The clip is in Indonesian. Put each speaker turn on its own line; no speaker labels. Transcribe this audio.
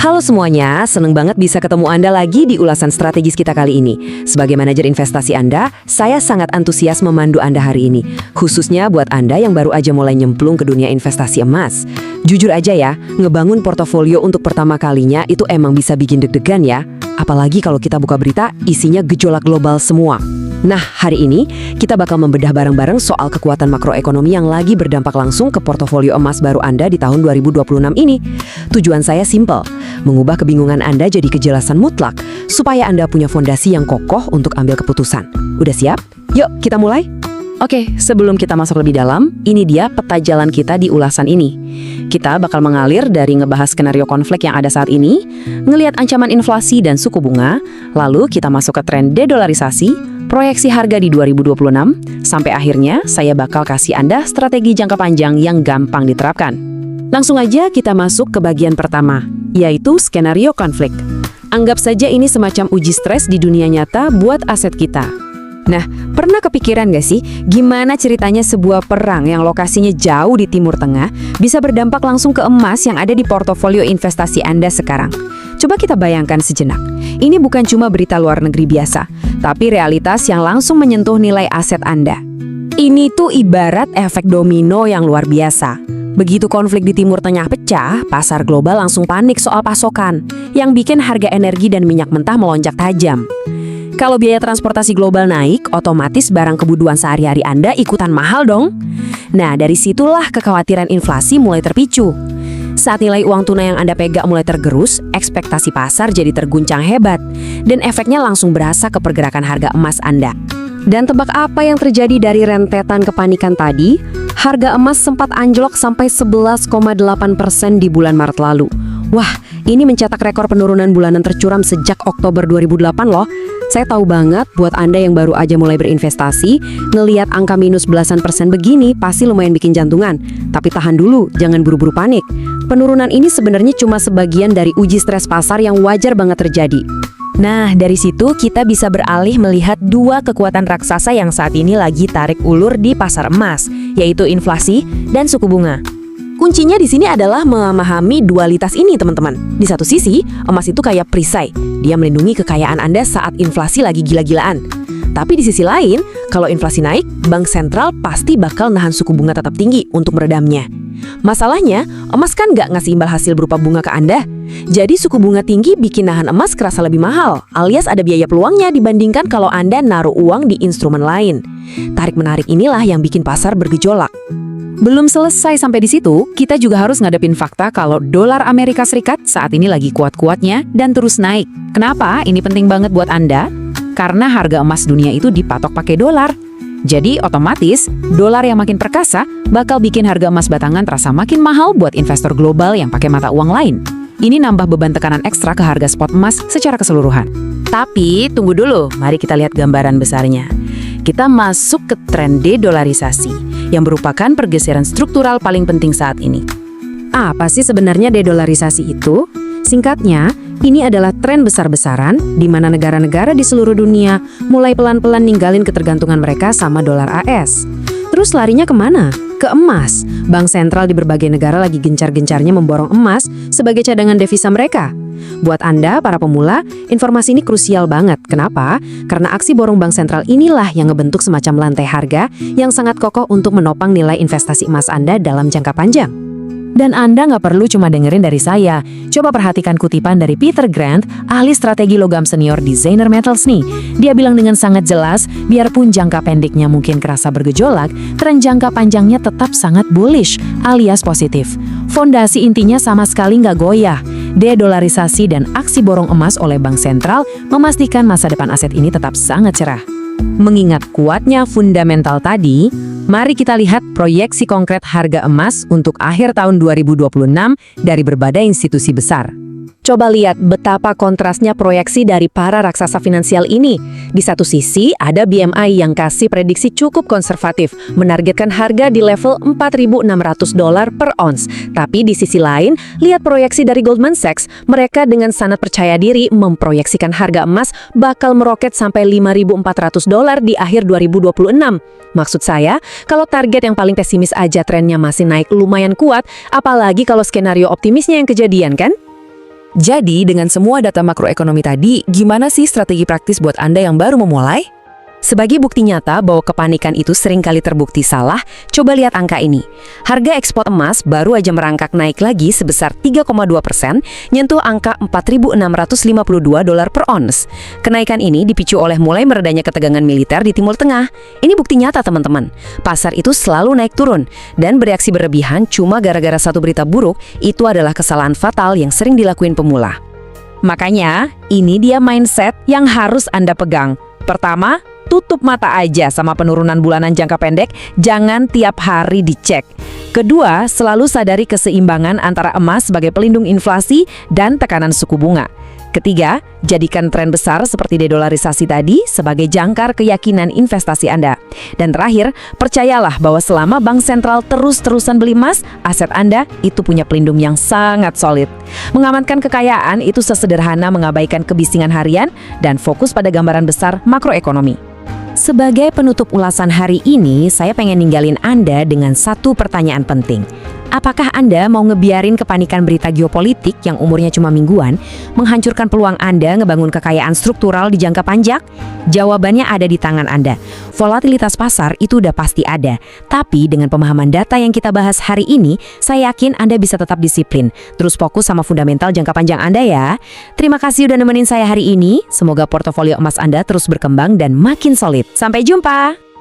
Halo semuanya, seneng banget bisa ketemu Anda lagi di ulasan strategis kita kali ini. Sebagai manajer investasi Anda, saya sangat antusias memandu Anda hari ini. Khususnya buat Anda yang baru aja mulai nyemplung ke dunia investasi emas. Jujur aja ya, ngebangun portofolio untuk pertama kalinya itu emang bisa bikin deg-degan ya. Apalagi kalau kita buka berita, isinya gejolak global semua. Nah, hari ini kita bakal membedah bareng-bareng soal kekuatan makroekonomi yang lagi berdampak langsung ke portofolio emas baru Anda di tahun 2026 ini. Tujuan saya simpel, mengubah kebingungan Anda jadi kejelasan mutlak, supaya Anda punya fondasi yang kokoh untuk ambil keputusan. Udah siap? Yuk, kita mulai! Oke, sebelum kita masuk lebih dalam, ini dia peta jalan kita di ulasan ini. Kita bakal mengalir dari ngebahas skenario konflik yang ada saat ini, ngelihat ancaman inflasi dan suku bunga, lalu kita masuk ke tren dedolarisasi, proyeksi harga di 2026, sampai akhirnya saya bakal kasih Anda strategi jangka panjang yang gampang diterapkan. Langsung aja kita masuk ke bagian pertama, yaitu skenario konflik. Anggap saja ini semacam uji stres di dunia nyata buat aset kita. Nah, pernah kepikiran gak sih gimana ceritanya sebuah perang yang lokasinya jauh di Timur Tengah bisa berdampak langsung ke emas yang ada di portofolio investasi Anda sekarang? Coba kita bayangkan sejenak. Ini bukan cuma berita luar negeri biasa, tapi realitas yang langsung menyentuh nilai aset Anda. Ini tuh ibarat efek domino yang luar biasa. Begitu konflik di Timur Tengah pecah, pasar global langsung panik soal pasokan, yang bikin harga energi dan minyak mentah melonjak tajam. Kalau biaya transportasi global naik, otomatis barang kebutuhan sehari-hari Anda ikutan mahal dong. Nah, dari situlah kekhawatiran inflasi mulai terpicu. Saat nilai uang tunai yang Anda pegang mulai tergerus, ekspektasi pasar jadi terguncang hebat. Dan efeknya langsung berasa ke pergerakan harga emas Anda. Dan tebak apa yang terjadi dari rentetan kepanikan tadi? Harga emas sempat anjlok sampai 11,8% di bulan Maret lalu. Wah, ini mencetak rekor penurunan bulanan tercuram sejak Oktober 2008 loh. Saya tahu banget buat Anda yang baru aja mulai berinvestasi, ngelihat angka minus belasan persen begini pasti lumayan bikin jantungan. Tapi tahan dulu, jangan buru-buru panik. Penurunan ini sebenarnya cuma sebagian dari uji stres pasar yang wajar banget terjadi. Nah, dari situ kita bisa beralih melihat dua kekuatan raksasa yang saat ini lagi tarik ulur di pasar emas, yaitu inflasi dan suku bunga. Kuncinya di sini adalah memahami dualitas ini, teman-teman. Di satu sisi, emas itu kayak perisai. Dia melindungi kekayaan Anda saat inflasi lagi gila-gilaan. Tapi di sisi lain, kalau inflasi naik, bank sentral pasti bakal nahan suku bunga tetap tinggi untuk meredamnya. Masalahnya, emas kan nggak ngasih imbal hasil berupa bunga ke Anda. Jadi suku bunga tinggi bikin nahan emas kerasa lebih mahal, alias ada biaya peluangnya dibandingkan kalau Anda naruh uang di instrumen lain. Tarik-menarik inilah yang bikin pasar bergejolak. Belum selesai sampai di situ, kita juga harus ngadepin fakta kalau dolar Amerika Serikat saat ini lagi kuat-kuatnya dan terus naik. Kenapa? Ini penting banget buat Anda. Karena harga emas dunia itu dipatok pakai dolar. Jadi otomatis, dolar yang makin perkasa bakal bikin harga emas batangan terasa makin mahal buat investor global yang pakai mata uang lain. Ini nambah beban tekanan ekstra ke harga spot emas secara keseluruhan. Tapi, tunggu dulu, mari kita lihat gambaran besarnya. Kita masuk ke tren dedolarisasi, yang merupakan pergeseran struktural paling penting saat ini. Apa sih sebenarnya dedolarisasi itu? Singkatnya, ini adalah tren besar-besaran di mana negara-negara di seluruh dunia mulai pelan-pelan ninggalin ketergantungan mereka sama dolar AS. Terus larinya kemana? Ke emas. Bank sentral di berbagai negara lagi gencar-gencarnya memborong emas sebagai cadangan devisa mereka. Buat Anda, para pemula, informasi ini krusial banget. Kenapa? Karena aksi borong bank sentral inilah yang ngebentuk semacam lantai harga yang sangat kokoh untuk menopang nilai investasi emas Anda dalam jangka panjang. Dan Anda nggak perlu cuma dengerin dari saya. Coba perhatikan kutipan dari Peter Grant, ahli strategi logam senior di Zener Metals nih. Dia bilang dengan sangat jelas, biarpun jangka pendeknya mungkin kerasa bergejolak, tren jangka panjangnya tetap sangat bullish, alias positif. Fondasi intinya sama sekali nggak goyah. Dedolarisasi dan aksi borong emas oleh bank sentral memastikan masa depan aset ini tetap sangat cerah. Mengingat kuatnya fundamental tadi, mari kita lihat proyeksi konkret harga emas untuk akhir tahun 2026 dari berbagai institusi besar. Coba lihat betapa kontrasnya proyeksi dari para raksasa finansial ini. Di satu sisi, ada BMI yang kasih prediksi cukup konservatif, menargetkan harga di level $4.600 per ons. Tapi di sisi lain, lihat proyeksi dari Goldman Sachs, mereka dengan sangat percaya diri memproyeksikan harga emas bakal meroket sampai $5.400 di akhir 2026. Maksud saya, kalau target yang paling pesimis aja trennya masih naik lumayan kuat, apalagi kalau skenario optimisnya yang kejadian kan?
Jadi, dengan semua data makroekonomi tadi, gimana sih strategi praktis buat Anda yang baru memulai?
Sebagai bukti nyata bahwa kepanikan itu seringkali terbukti salah, coba lihat angka ini. Harga ekspor emas baru aja merangkak naik lagi sebesar 3,2%, nyentuh angka $4.652 per ons. Kenaikan ini dipicu oleh mulai meredanya ketegangan militer di Timur Tengah. Ini bukti nyata, teman-teman. Pasar itu selalu naik turun, dan bereaksi berlebihan cuma gara-gara satu berita buruk, itu adalah kesalahan fatal yang sering dilakuin pemula. Makanya, ini dia mindset yang harus Anda pegang. Pertama, tutup mata aja sama penurunan bulanan jangka pendek, jangan tiap hari dicek. Kedua, selalu sadari keseimbangan antara emas sebagai pelindung inflasi dan tekanan suku bunga. Ketiga, jadikan tren besar seperti dedolarisasi tadi sebagai jangkar keyakinan investasi Anda. Dan terakhir, percayalah bahwa selama bank sentral terus-terusan beli emas, aset Anda itu punya pelindung yang sangat solid. Mengamankan kekayaan itu sesederhana mengabaikan kebisingan harian dan fokus pada gambaran besar makroekonomi. Sebagai penutup ulasan hari ini, saya pengen ninggalin Anda dengan satu pertanyaan penting. Apakah Anda mau ngebiarin kepanikan berita geopolitik yang umurnya cuma mingguan menghancurkan peluang Anda ngebangun kekayaan struktural di jangka panjang? Jawabannya ada di tangan Anda. Volatilitas pasar itu udah pasti ada. Tapi dengan pemahaman data yang kita bahas hari ini, saya yakin Anda bisa tetap disiplin. Terus fokus sama fundamental jangka panjang Anda ya. Terima kasih udah nemenin saya hari ini. Semoga portofolio emas Anda terus berkembang dan makin solid. Sampai jumpa!